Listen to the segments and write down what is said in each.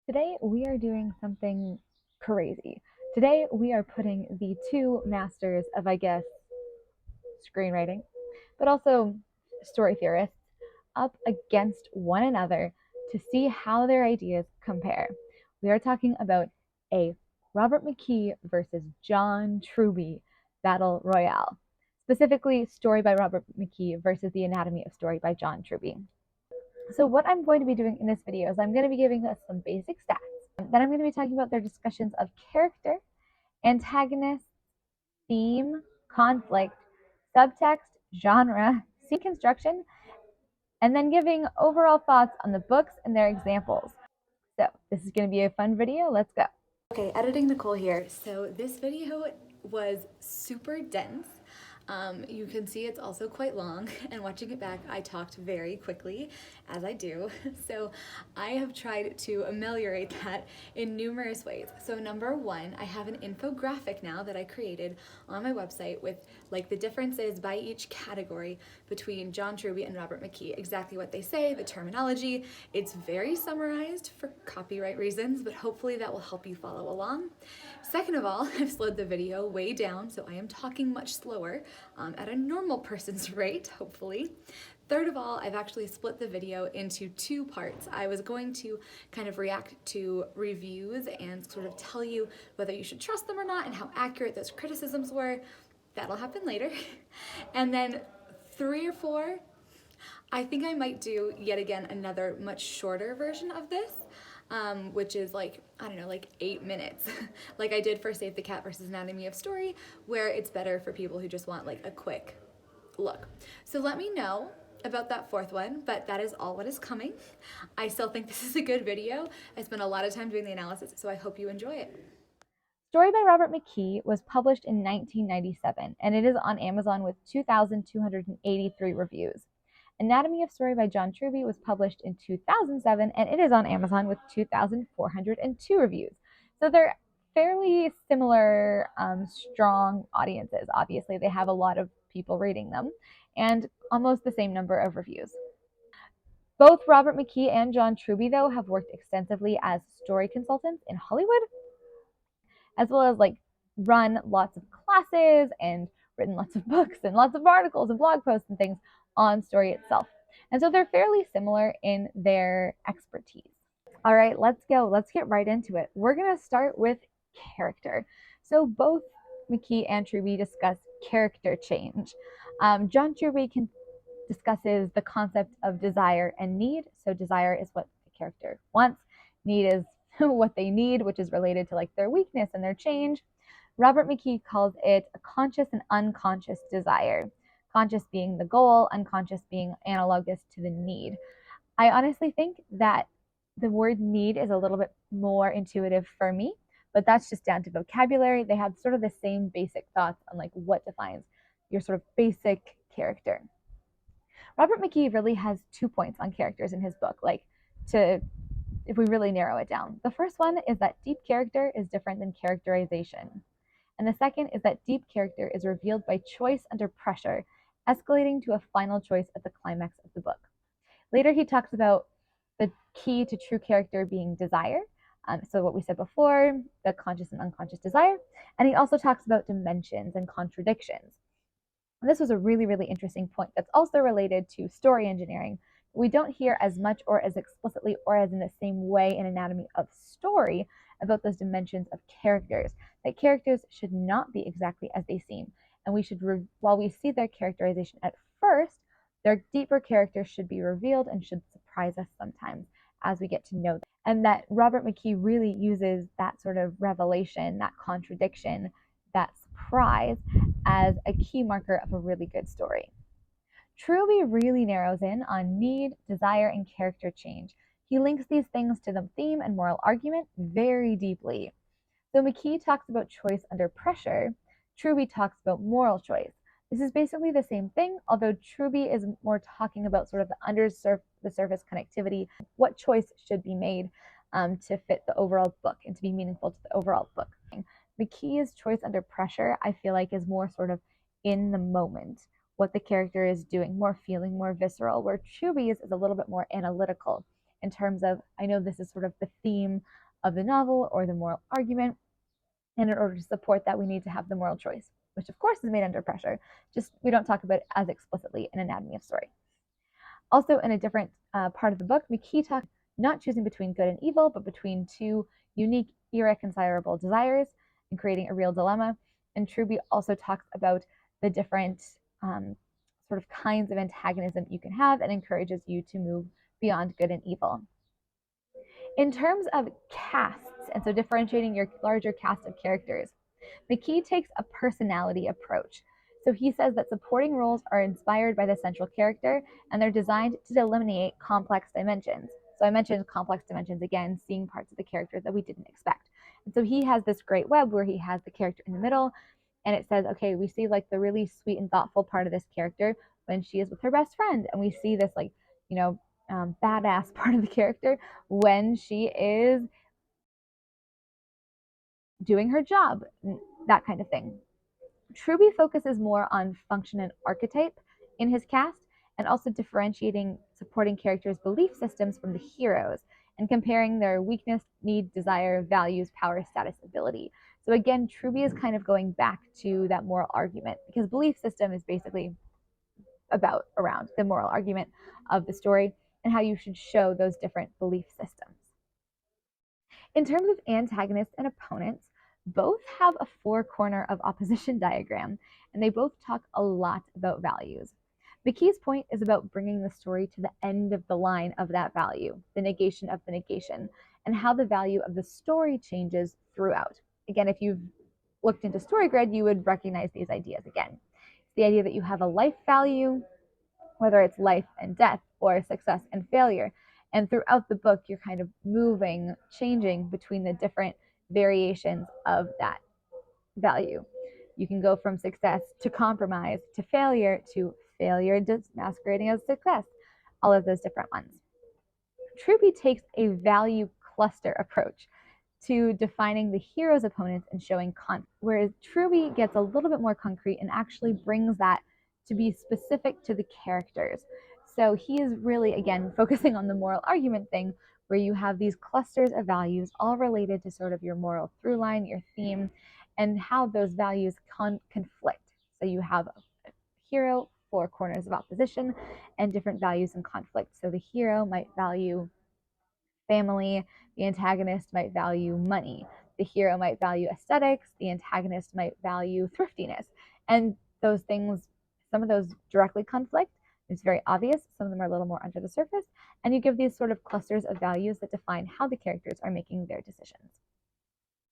Today we are doing something crazy. Today we are putting the two masters of, screenwriting, but also story theorists up against one another to see how their ideas compare. We are talking about a Robert McKee versus John Truby battle royale, specifically Story by Robert McKee versus The Anatomy of Story by John Truby. So what I'm going to be doing in this video is I'm going to be giving us some basic stats. Then I'm going to be talking about their discussions of character, antagonist, theme, conflict, subtext, genre, scene construction, and then giving overall thoughts on the books and their examples. So this is going to be a fun video. Let's go. Okay, editing Nicole here. So this video was super dense. You can see it's also quite long, and watching it back, I talked very quickly, as I do. So I have tried to ameliorate that in numerous ways. So number one, I have an infographic now that I created on my website with like the differences by each category between John Truby and Robert McKee, exactly what they say, the terminology. It's very summarized for copyright reasons, but hopefully that will help you follow along. Second of all, I've slowed the video way down, so I am talking much slower at a normal person's rate, hopefully. Third of all, I've actually split the video into two parts. I was going to kind of react to reviews and sort of tell you whether you should trust them or not and how accurate those criticisms were. That'll happen later. And then 3 or 4, I think I might do yet again another much shorter version of this, which is like, I don't know, like 8 minutes, like I did for Save the Cat versus Anatomy of Story, where it's better for people who just want like a quick look. So let me know about that fourth one, but that is all what is coming. I still think this is a good video. I spent a lot of time doing the analysis, so I hope you enjoy it. Story by Robert McKee was published in 1997, and it is on Amazon with 2,283 reviews. Anatomy of Story by John Truby was published in 2007, and it is on Amazon with 2,402 reviews. So they're fairly similar, strong audiences. Obviously, they have a lot of people reading them, and almost the same number of reviews. Both Robert McKee and John Truby, though, have worked extensively as story consultants in Hollywood, as well as like run lots of classes and written lots of books and lots of articles and blog posts and things on story itself. And so they're fairly similar in their expertise. All right, let's go. Let's get right into it. We're going to start with character. So both McKee and Truby discuss character change. John Truby discusses the concept of desire and need. So desire is what the character wants. Need is what they need, which is related to like their weakness and their change. Robert McKee calls it a conscious and unconscious desire. Conscious being the goal, unconscious being analogous to the need. I honestly think that the word need is a little bit more intuitive for me, but that's just down to vocabulary. They have sort of the same basic thoughts on like what defines your sort of basic character. Robert McKee really has 2 points on characters in his book, like to if we really narrow it down. The first one is that deep character is different than characterization. And the second is that deep character is revealed by choice under pressure, escalating to a final choice at the climax of the book. Later, he talks about the key to true character being desire. So, what we said before, the conscious and unconscious desire. And he also talks about dimensions and contradictions. And this was a really, really interesting point that's also related to story engineering. We don't hear as much or as explicitly or as in the same way in Anatomy of Story about those dimensions of characters, that characters should not be exactly as they seem. And we should, while we see their characterization at first, their deeper characters should be revealed and should surprise us sometimes as we get to know them. And that Robert McKee really uses that sort of revelation, that contradiction, that surprise as a key marker of a really good story. Truby really narrows in on need, desire, and character change. He links these things to the theme and moral argument very deeply. So McKee talks about choice under pressure. Truby talks about moral choice. This is basically the same thing, although Truby is more talking about sort of the under the surface connectivity, what choice should be made to fit the overall book and to be meaningful to the overall book. McKee's choice under pressure, I feel like, is more sort of in the moment, what the character is doing, more feeling, more visceral, where Truby's is a little bit more analytical in terms of, I know this is sort of the theme of the novel or the moral argument, and in order to support that, we need to have the moral choice, which of course is made under pressure. Just we don't talk about it as explicitly in Anatomy of Story. Also, in a different part of the book, McKee talks not choosing between good and evil, but between two unique, irreconcilable desires and creating a real dilemma. And Truby also talks about the different sort of kinds of antagonism you can have and encourages you to move beyond good and evil. In terms of casts, and so differentiating your larger cast of characters, McKee takes a personality approach. So he says that supporting roles are inspired by the central character and they're designed to delineate complex dimensions. So I mentioned complex dimensions again, seeing parts of the character that we didn't expect. And so he has this great web where he has the character in the middle and it says, okay, we see like the really sweet and thoughtful part of this character when she is with her best friend. And we see this like, badass part of the character when she is doing her job, that kind of thing. Truby focuses more on function and archetype in his cast and also differentiating supporting characters' belief systems from the heroes and comparing their weakness, need, desire, values, power, status, ability. So again, Truby is kind of going back to that moral argument because belief system is basically around the moral argument of the story and how you should show those different belief systems. In terms of antagonists and opponents, both have a four-corner of opposition diagram, and they both talk a lot about values. McKee's point is about bringing the story to the end of the line of that value, the negation of the negation, and how the value of the story changes throughout. Again, if you've looked into StoryGrid, you would recognize these ideas again. It's the idea that you have a life value, whether it's life and death or success and failure. And throughout the book, you're kind of moving, changing between the different variations of that value. You can go from success to compromise to failure masquerading as success, all of those different ones. Truby takes a value cluster approach to defining the hero's opponents and showing conflict, whereas Truby gets a little bit more concrete and actually brings that to be specific to the characters. So he is really, again, focusing on the moral argument thing, where you have these clusters of values all related to sort of your moral through line, your theme, and how those values conflict. So you have a hero, four corners of opposition, and different values in conflict. So the hero might value family, the antagonist might value money. The hero might value aesthetics, the antagonist might value thriftiness. And those things, some of those directly conflict. It's very obvious. Some of them are a little more under the surface. And you give these sort of clusters of values that define how the characters are making their decisions.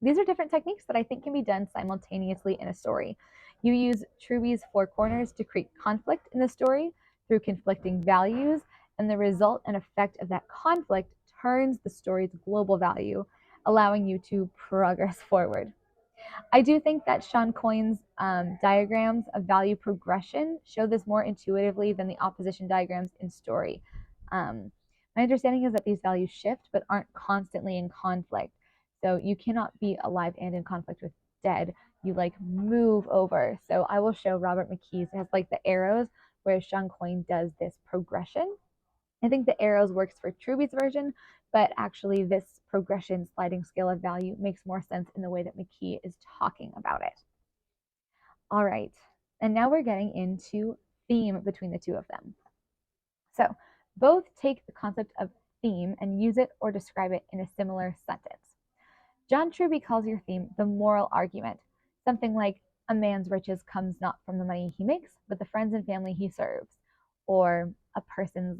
These are different techniques that I think can be done simultaneously in a story. You use Truby's four corners to create conflict in the story through conflicting values, and the result and effect of that conflict turns the story's global value, allowing you to progress forward. I do think that Sean Coyne's diagrams of value progression show this more intuitively than the opposition diagrams in story. My understanding is that these values shift but aren't constantly in conflict. So you cannot be alive and in conflict with dead. You like move over. So I will show Robert McKee's. It has like the arrows, whereas Sean Coyne does this progression. I think the arrows works for Truby's version, but actually this progression sliding scale of value makes more sense in the way that McKee is talking about it. All right, and now we're getting into theme between the two of them. So both take the concept of theme and use it or describe it in a similar sentence. John Truby calls your theme the moral argument, something like a man's riches comes not from the money he makes, but the friends and family he serves, or a person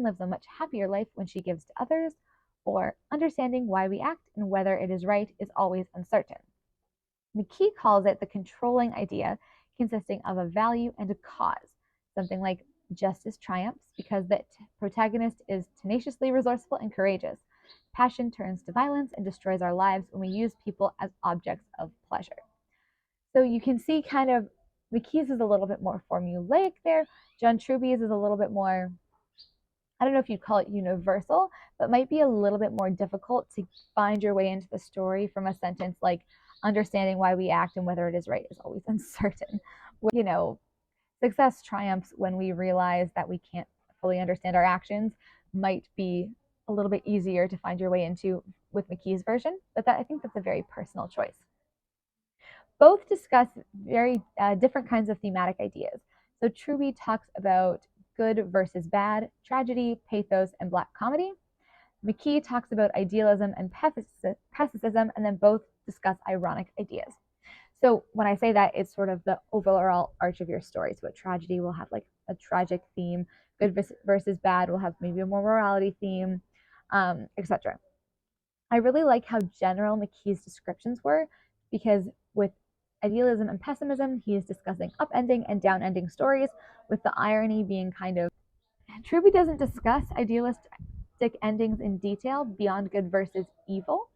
lives a much happier life when she gives to others, or understanding why we act and whether it is right is always uncertain. McKee calls it the controlling idea, consisting of a value and a cause, something like justice triumphs because the protagonist is tenaciously resourceful and courageous. Passion turns to violence and destroys our lives when we use people as objects of pleasure. So you can see kind of McKee's is a little bit more formulaic there. John Truby's is a little bit more, I don't know if you'd call it universal, but might be a little bit more difficult to find your way into the story from a sentence like understanding why we act and whether it is right is always uncertain. Success triumphs when we realize that we can't fully understand our actions might be a little bit easier to find your way into with McKee's version, but I think that's a very personal choice. Both discuss very different kinds of thematic ideas. So Truby talks about good versus bad, tragedy, pathos, and black comedy. McKee talks about idealism and pessimism, and then both discuss ironic ideas. So when I say that, it's sort of the overall arch of your story. So a tragedy will have like a tragic theme, good versus bad will have maybe a more morality theme, etc. I really like how general McKee's descriptions were, because with idealism and pessimism, he is discussing upending and downending stories, with the irony being kind of Truby doesn't discuss idealistic endings in detail beyond good versus evil.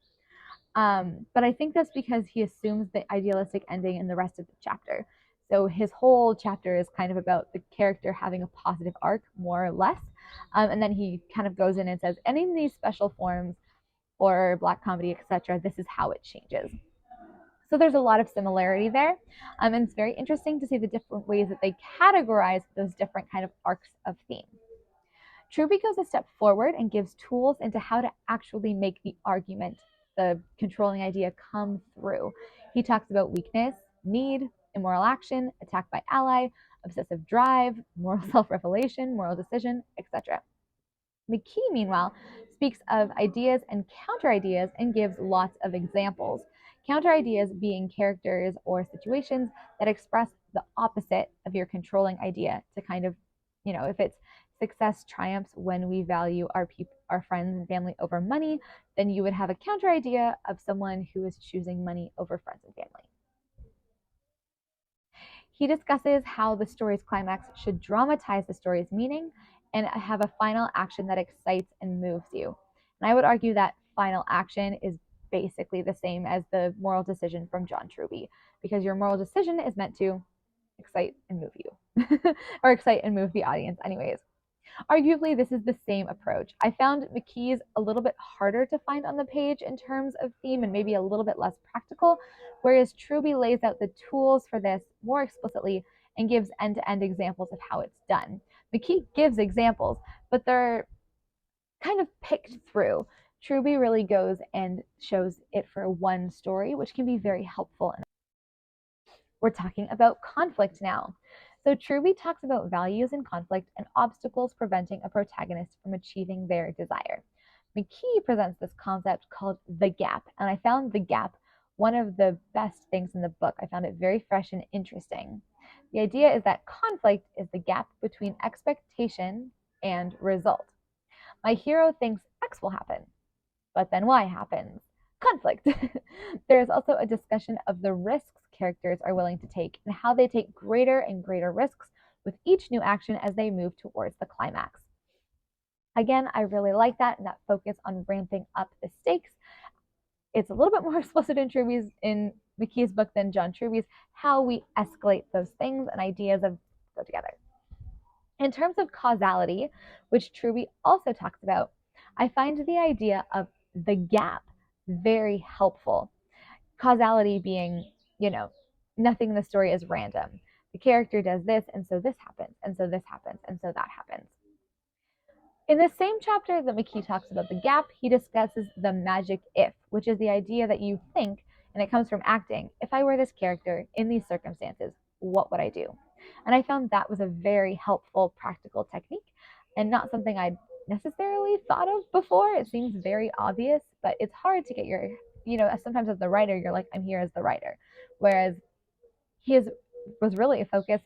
But I think that's because he assumes the idealistic ending in the rest of the chapter. So his whole chapter is kind of about the character having a positive arc, more or less. And then he kind of goes in and says, any of these special forms or black comedy, etc., this is how it changes. So there's a lot of similarity there. And it's very interesting to see the different ways that they categorize those different kind of arcs of theme. Truby goes a step forward and gives tools into how to actually make the argument, the controlling idea, come through. He talks about weakness, need, immoral action, attack by ally, obsessive drive, moral self-revelation, moral decision, etc. McKee, meanwhile, speaks of ideas and counter ideas and gives lots of examples. Counter ideas being characters or situations that express the opposite of your controlling idea, to kind of, if it's success triumphs when we value our friends and family over money, then you would have a counter idea of someone who is choosing money over friends and family. He discusses how the story's climax should dramatize the story's meaning and have a final action that excites and moves you. And I would argue that final action is basically the same as the moral decision from John Truby, because your moral decision is meant to excite and move you, or excite and move the audience, anyways. Arguably, this is the same approach. I found McKee's a little bit harder to find on the page in terms of theme and maybe a little bit less practical, whereas Truby lays out the tools for this more explicitly and gives end-to-end examples of how it's done. McKee gives examples, but they're kind of picked through. Truby really goes and shows it for one story, which can be very helpful. We're talking about conflict now. So Truby talks about values in conflict and obstacles preventing a protagonist from achieving their desire. McKee presents this concept called the gap, and I found the gap one of the best things in the book. I found it very fresh and interesting. The idea is that conflict is the gap between expectation and result. My hero thinks X will happen, but then Y happens. Conflict. There is also a discussion of the risks characters are willing to take and how they take greater and greater risks with each new action as they move towards the climax. Again, I really like that, and that focus on ramping up the stakes. It's a little bit more explicit in McKee's book than John Truby's, how we escalate those things and ideas of go together. In terms of causality, which Truby also talks about, I find the idea of the gap very helpful. Causality being, nothing in the story is random. The character does this, and so this happens, and so this happens, and so that happens. In the same chapter that McKee talks about the gap, he discusses the magic if, which is the idea that you think, and it comes from acting, if I were this character in these circumstances, what would I do? And I found that was a very helpful practical technique and not something I'd necessarily thought of before. It seems very obvious, but it's hard to get your, sometimes as the writer, you're like, I'm here as the writer. Whereas was really a focus.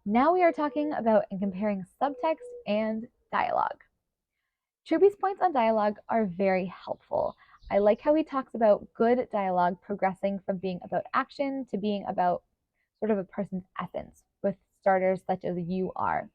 Now we are talking about and comparing subtext and dialogue. Truby's points on dialogue are very helpful. I like how he talks about good dialogue progressing from being about action to being about sort of a person's essence, with starters such as you are.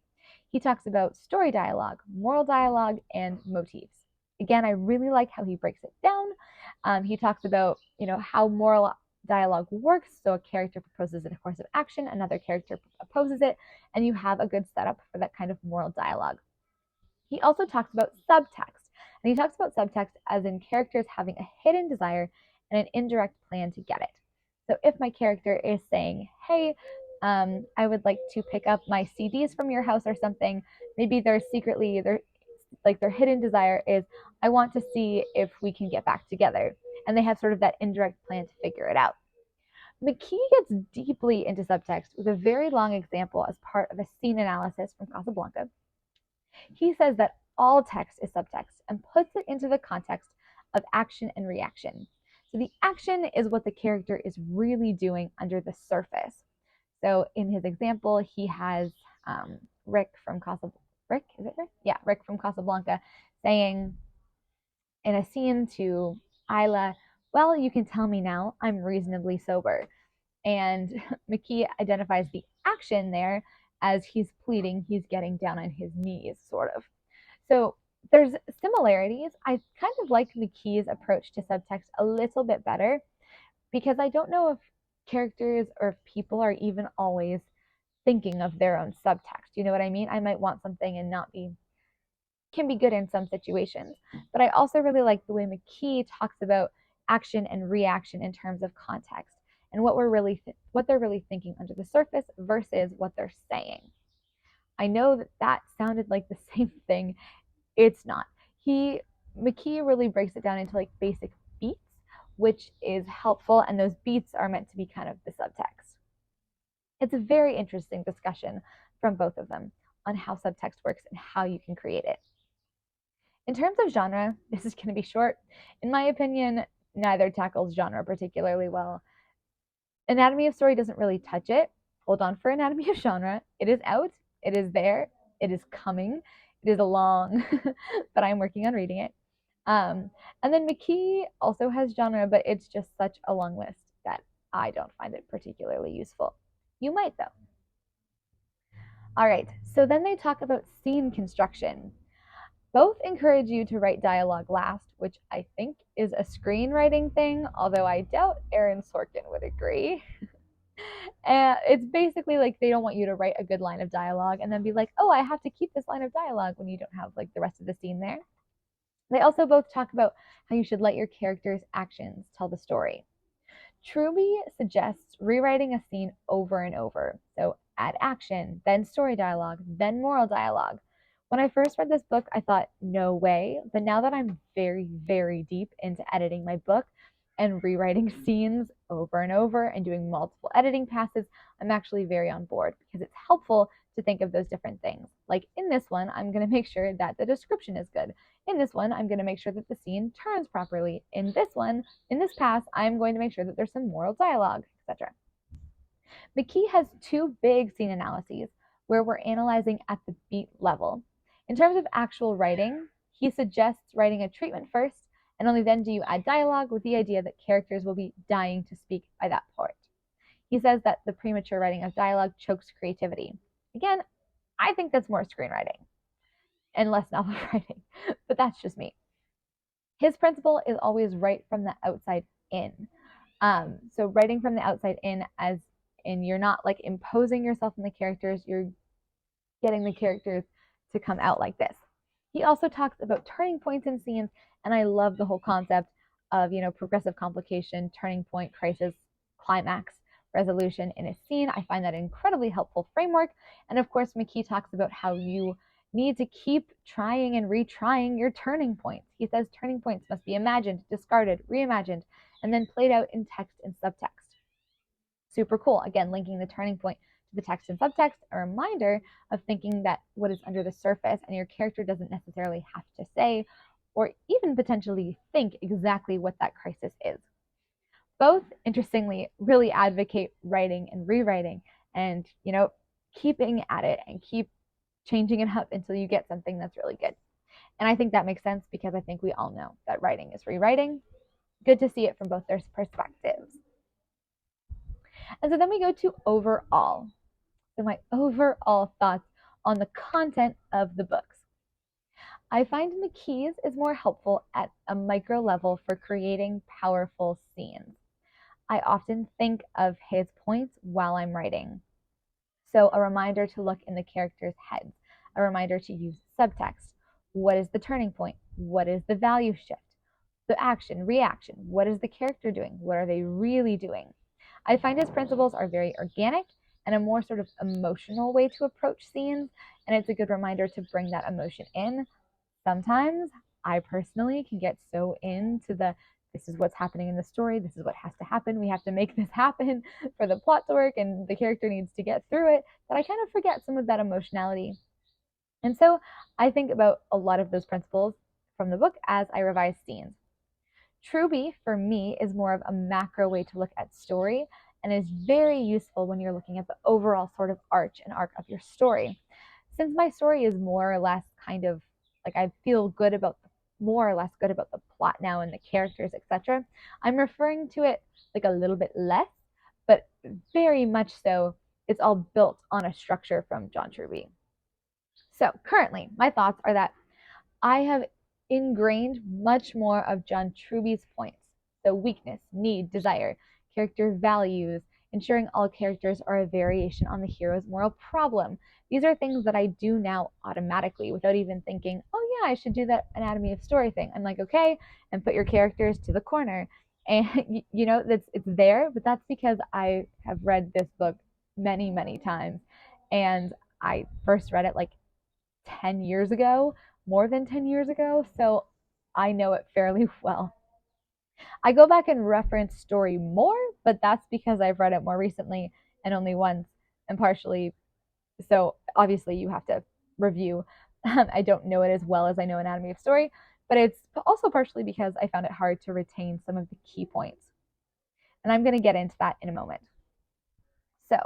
He talks about story dialogue, moral dialogue, and motifs. Again, I really like how he breaks it down. He talks about, how moral dialogue works. So a character proposes a course of action, another character opposes it, and you have a good setup for that kind of moral dialogue. He also talks about subtext, and he talks about subtext as in characters having a hidden desire and an indirect plan to get it. So if my character is saying, hey, I would like to pick up my CDs from your house or something, maybe they're like their hidden desire is, I want to see if we can get back together. And they have sort of that indirect plan to figure it out. McKee gets deeply into subtext with a very long example as part of a scene analysis from Casablanca. He says that all text is subtext and puts it into the context of action and reaction. So the action is what the character is really doing under the surface. So in his example, he has Rick from Casablanca. Rick, is it Rick? Yeah, Rick from Casablanca saying in a scene to Isla, well, you can tell me now, I'm reasonably sober. And McKee identifies the action there as he's pleading, he's getting down on his knees, sort of. So there's similarities. I kind of like McKee's approach to subtext a little bit better because I don't know if characters or people are even always thinking of their own subtext. You know what I mean? I might want something and not be, can be good in some situations. But I also really like the way McKee talks about action and reaction in terms of context and what they're really thinking under the surface versus what they're saying. I know that sounded like the same thing. It's not. McKee really breaks it down into like basic beats, which is helpful, and those beats are meant to be kind of the subtext. It's a very interesting discussion from both of them on how subtext works and how you can create it. In terms of genre, this is going to be short. In my opinion, neither tackles genre particularly well. Anatomy of Story doesn't really touch it. Hold on for Anatomy of Genre. It is out. It is there. It is coming. It is long, but I'm working on reading it. And then McKee also has genre, but it's just such a long list that I don't find it particularly useful. You might, though. All right, so then they talk about scene construction. Both encourage you to write dialogue last, which I think is a screenwriting thing, although I doubt Aaron Sorkin would agree. And it's basically like they don't want you to write a good line of dialogue and then be like, oh, I have to keep this line of dialogue when you don't have like the rest of the scene there. They also both talk about how you should let your character's actions tell the story. Truby suggests rewriting a scene over and over. So add action, then story dialogue, then moral dialogue. When I first read this book, I thought, no way. But now that I'm very, very deep into editing my book and rewriting scenes over and over and doing multiple editing passes, I'm actually very on board because it's helpful to think of those different things. Like in this one, I'm going to make sure that the description is good. In this one, I'm going to make sure that the scene turns properly. In this one, in this pass, I'm going to make sure that there's some moral dialogue, etc. McKee has two big scene analyses where we're analyzing at the beat level. In terms of actual writing, he suggests writing a treatment first, and only then do you add dialogue with the idea that characters will be dying to speak by that point. He says that the premature writing of dialogue chokes creativity. Again, I think that's more screenwriting and less novel writing, but that's just me. His principle is always write from the outside in. So writing from the outside in, as in you're not like imposing yourself on the characters, you're getting the characters to come out like this. He also talks about turning points in scenes, and I love the whole concept of, progressive complication, turning point, crisis, climax, resolution in a scene. I find that an incredibly helpful framework. And of course, McKee talks about how you need to keep trying and retrying your turning points. He says turning points must be imagined, discarded, reimagined, and then played out in text and subtext. Super cool. Again, linking the turning point to the text and subtext, a reminder of thinking that what is under the surface and your character doesn't necessarily have to say or even potentially think exactly what that crisis is. Both, interestingly, really advocate writing and rewriting and, keeping at it and keep changing it up until you get something that's really good. And I think that makes sense because I think we all know that writing is rewriting. Good to see it from both their perspectives. And so then we go to overall. So my overall thoughts on the content of the books. I find McKee's is more helpful at a micro level for creating powerful scenes. I often think of his points while I'm writing. So a reminder to look in the characters' heads, a reminder to use subtext. What is the turning point? What is the value shift? The action, reaction. What is the character doing? What are they really doing? I find his principles are very organic and a more sort of emotional way to approach scenes, and it's a good reminder to bring that emotion in. Sometimes I personally can get so into this is what's happening in the story, this is what has to happen, we have to make this happen for the plot to work, and the character needs to get through it, that I kind of forget some of that emotionality. And so I think about a lot of those principles from the book as I revise scenes. Truby, for me, is more of a macro way to look at story and is very useful when you're looking at the overall sort of arch and arc of your story. Since my story is more or less kind of like I feel good about more or less good about the plot now and the characters, etc., I'm referring to it like a little bit less, but very much so it's all built on a structure from John Truby. So currently, my thoughts are that I have ingrained much more of John Truby's points. So weakness, need, desire, character values, ensuring all characters are a variation on the hero's moral problem. These are things that I do now automatically without even thinking, oh yeah, I should do that anatomy of story thing. I'm like, okay, and put your characters to the corner. And it's there, but that's because I have read this book many, many times. And I first read it like 10 years ago, more than 10 years ago, so I know it fairly well. I go back and reference story more, but that's because I've read it more recently and only once, and partially, so obviously you have to review. I don't know it as well as I know Anatomy of Story, but it's also partially because I found it hard to retain some of the key points. And I'm going to get into that in a moment. So,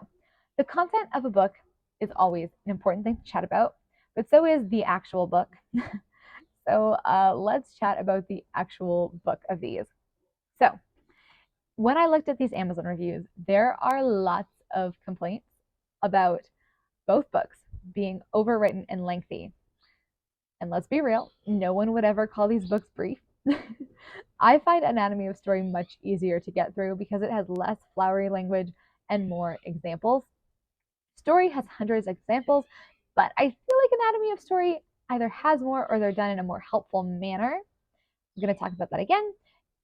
the content of a book is always an important thing to chat about, but so is the actual book. So let's chat about the actual book of these. So when I looked at these Amazon reviews, there are lots of complaints about both books being overwritten and lengthy. And let's be real, no one would ever call these books brief. I find Anatomy of Story much easier to get through because it has less flowery language and more examples. Story has hundreds of examples, but I feel like Anatomy of Story either has more or they're done in a more helpful manner. I'm going to talk about that again.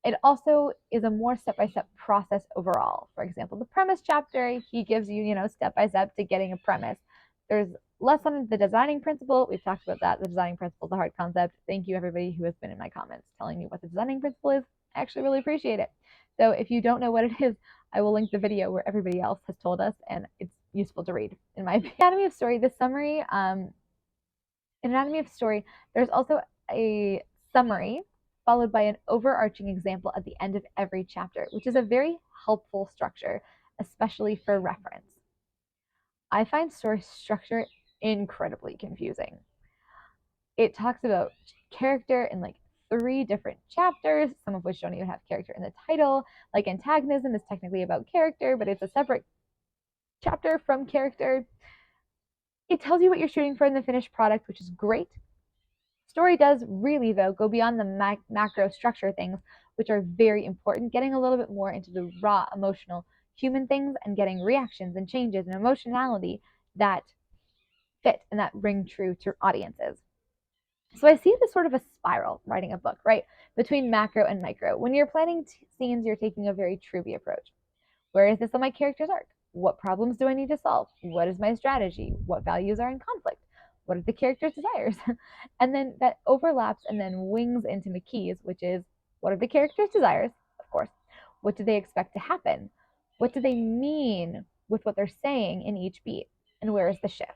It also is a more step-by-step process overall. For example, the premise chapter, he gives you, step-by-step to getting a premise. There's less on the designing principle. We've talked about that. The designing principle is a hard concept. Thank you, everybody who has been in my comments telling me what the designing principle is. I actually really appreciate it. So if you don't know what it is, I will link the video where everybody else has told us, and it's useful to read, in my opinion. Anatomy of Story, the summary, in Anatomy of Story, there's also a summary followed by an overarching example at the end of every chapter, which is a very helpful structure, especially for reference. I find story structure incredibly confusing. It talks about character in like 3 different chapters, some of which don't even have character in the title. Like antagonism is technically about character, but it's a separate chapter from character. It tells you what you're shooting for in the finished product, which is great. Story does really, though, go beyond the macro structure things, which are very important, getting a little bit more into the raw, emotional, human things and getting reactions and changes and emotionality that fit and that ring true to audiences. So I see this sort of a spiral writing a book, right? Between macro and micro. When you're planning scenes, you're taking a very Truby approach. Where is this on my character's arc? What problems do I need to solve? What is my strategy? What values are in conflict? What are the character's desires? And then that overlaps and then wings into McKee's, which is what are the character's desires? Of course. What do they expect to happen? What do they mean with what they're saying in each beat? And where is the shift?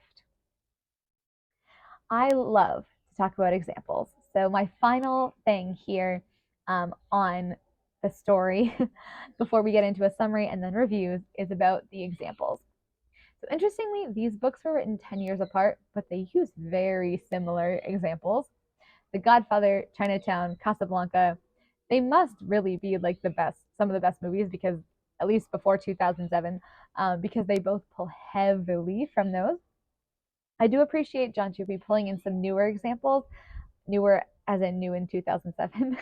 I love to talk about examples. So, my final thing here on the story before we get into a summary and then reviews is about the examples. So interestingly, these books were written 10 years apart, but they use very similar examples. The Godfather, Chinatown, Casablanca, they must really be like some of the best movies because at least before 2007, because they both pull heavily from those. I do appreciate John Truby pulling in some newer examples, newer as in new in 2007.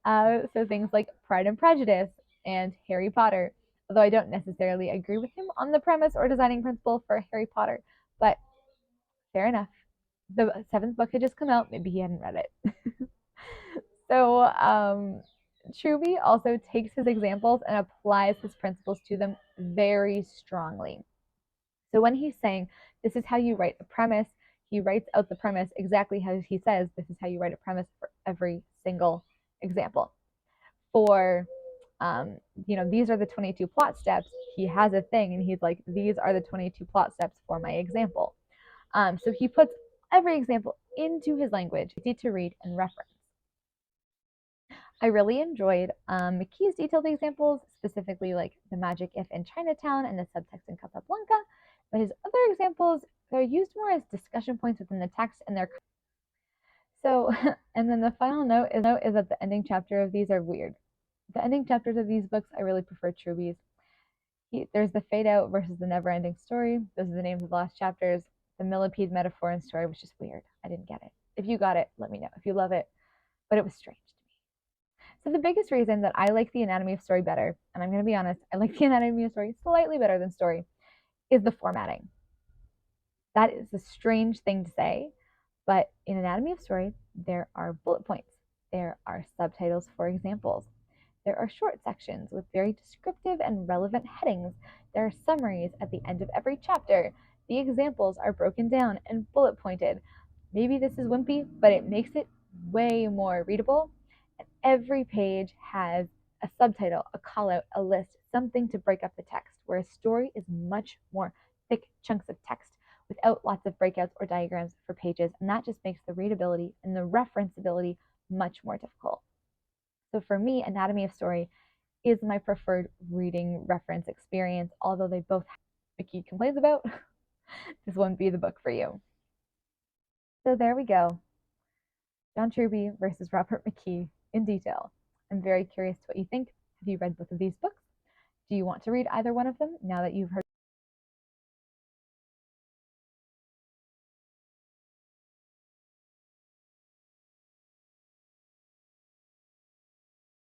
So things like Pride and Prejudice and Harry Potter, although I don't necessarily agree with him on the premise or designing principle for Harry Potter, but fair enough. The 7th book had just come out, maybe he hadn't read it. So Truby also takes his examples and applies his principles to them very strongly. So when he's saying this is how you write a premise, he writes out the premise exactly how he says this is how you write a premise for every single example. For these are the 22 plot steps. He has a thing and he's like, these are the 22 plot steps for my example. So he puts every example into his language, easy to read and reference. I really enjoyed McKee's detailed examples, specifically like the magic if in Chinatown and the subtext in Casablanca. But his other examples, they're used more as discussion points within the text and they're so, and then the final note is that the ending chapter of these are weird. The ending chapters of these books, I really prefer Truby's. There's the fade out versus the never ending story. Those are the names of the last chapters. The millipede metaphor and story was just weird. I didn't get it. If you got it, let me know if you love it. But it was strange to me. So the biggest reason that I like the Anatomy of Story better, and I'm going to be honest, I like the Anatomy of Story slightly better than Story, is the formatting. That is a strange thing to say, but in Anatomy of Story, there are bullet points. There are subtitles for examples. There are short sections with very descriptive and relevant headings. There are summaries at the end of every chapter. The examples are broken down and bullet pointed. Maybe this is wimpy, but it makes it way more readable. And every page has a subtitle, a call out, a list, something to break up the text, where a story is much more thick chunks of text without lots of breakouts or diagrams for pages, and that just makes the readability and the referenceability much more difficult. So for me, Anatomy of Story is my preferred reading reference experience, although they both have McKee complains about. This wouldn't be the book for you. So there we go. John Truby versus Robert McKee in detail. I'm very curious what you think. Have you read both of these books? Do you want to read either one of them now that you've heard